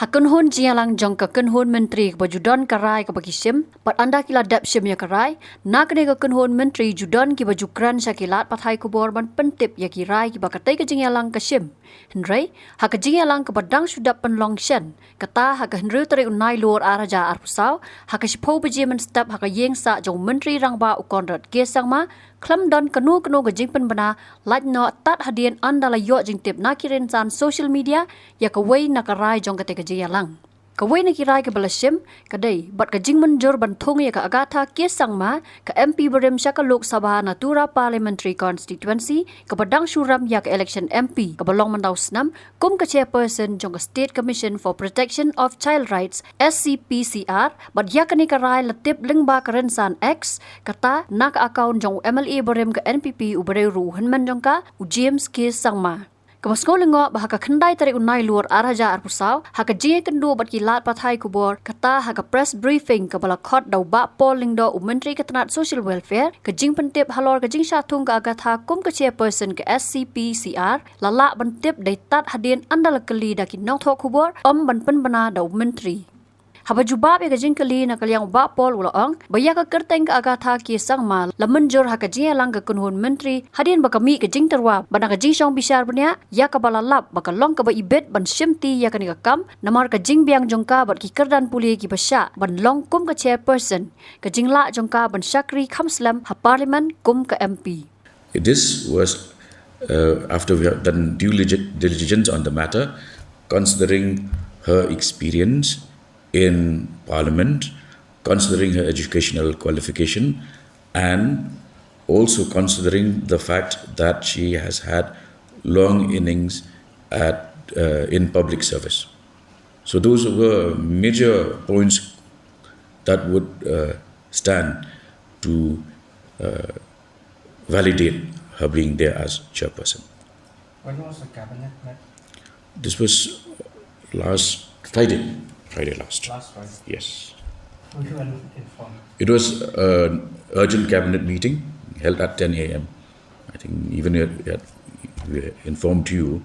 Kynhun jialang jong Kynhun Myntri bajudon karai ke bagi Shim, pat anda kila dap Shim ya karai, nak ne Kynhun Myntri judon ki baju kran syakilat pathai kubor ban pentip ya kirai ki bakatai ke jialang ke Shim. Henry, jialang ke badang sudap penlong shen, kata henry teri unai luar araja arpusau, sipo baji men step yeng sa jong Myntri rangba ukonrat gesang ma, klam don kenu ke jing penbana, laj no tat hadian anda la yo jing tip nakirin san social media, ya kawai nakarai jong kate jialang. Kawai nak kirai ke Shim, kadai, bat ke jing Mynjur bantung ya ke Agatha kiesang ma, ke MP berim syaka Lok Sabha Natura Parliamentary Constituency, ke badang syuram ya ke election MP, ke belong mendau senam, kum ke chairperson jong ke State Commission for Protection of Child Rights, SCPCR, bat ya ke ni karai letip lingba kerensan X, kata nak akaun jong MLA berim ke NPP ubere ruhan men jong ka, James kiesang ma. Kemasko lengo bahaka kendai tarik unai luar araja arpusau, jie kendu bat kilat pathai kubor, kata press briefing ke bala kot dau bak pol lingdo Myntri ketenat social welfare, ke jing pentip halor ke jing syatung ke Agatha kum ke chairperson ke SCPCR, lalak bentip dai tat hadian andal keli daki nong thok kubor, ban penbana dau Myntri. Jubab ya ke jing keli na kaliang bak pol uloong, baya ke kerteng ke Agatha kiesang ma, la Mynjur jialang ke Kynhun Myntri, hadian bakami ke jing terwa, bana ke jing syong bisyar punya, ya ke bala lap, baka long ke ba ibet ban Shimti ya ke ni kam, namar ke jing biang jongka bat ki kerdan puli ki basya, ban long kum ke chairperson, ke jing lak jongka ban syakri kamslam ha parlimen kum ke MP. This was after we have done due diligence on the matter, considering her experience in Parliament, considering her educational qualification, and also considering the fact that she has had long innings in public service. So those were major points that would stand to validate her being there as chairperson. When was the cabinet met? This was last Friday. Last Friday? Yes. Were you informed? It was an urgent cabinet meeting held at 10 a.m. I think even we informed you,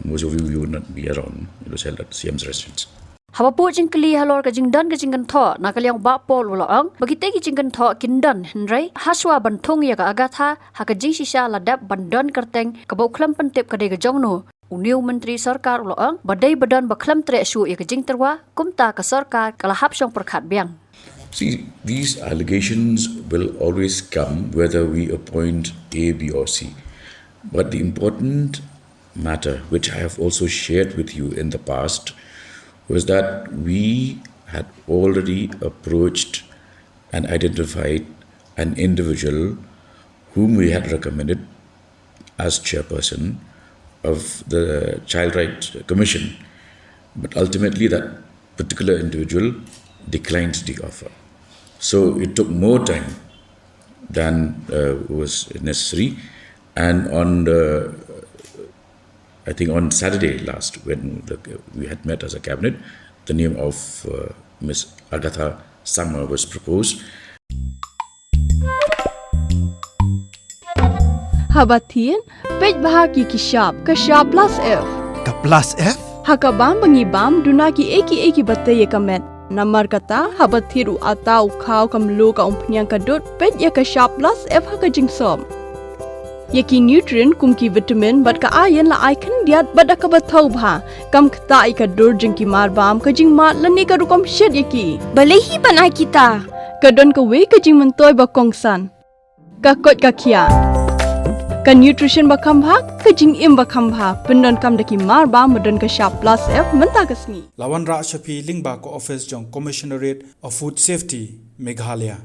most of you would not be around. It was held at CM's residence. Habapu jing keli halor ke jing dan ke jing tho na kaliang bak pol uloong, bagi tegi jing tho kindan Henry, haswa bantung ya ke Agatha, jing shisha ladap bandon kerteng ke bau klam pentip ke de ke jongno. Uniu Menteri Sarkar uloong, badai badan baklam trek syu ya ke jing terwa, kumta ke Sarkar kalahap syong perkat biang. See, these allegations will always come whether we appoint A, B or C. But the important matter, which I have also shared with you in the past, was that we had already approached and identified an individual whom we had recommended as chairperson of the Child Rights Commission, but ultimately that particular individual declined the offer. So it took more time than was necessary, and I think on Saturday last, when we had met as a cabinet, the name of Miss Agatha Summer was proposed. Habatin, pej bahagi kishab, kashab plus F. Ka plus F? Hakabam bangibam dunaki eki batay kamet. Namar kata habatiru atau kau kamlu ka umpnyang kadut pej ya kashab plus F hakajing som. Yaki nutrient kumki vitamin bat ka ayan la icon diat bada ka batau bha kam kta ika dur jingki marbam ka jing mat lani ka rukom shed yaki balehi banai kita kadon ka we ka jing mentoy ba kongsan ka kot ka kia ka nutrition ba kam bha ka jing im ba kam bha pendon kam daki marbam medon ka sharp plus F menta ka sni Lawan Ra Shapi Lingba ko office jong Commissionerate of Food Safety Meghalaya.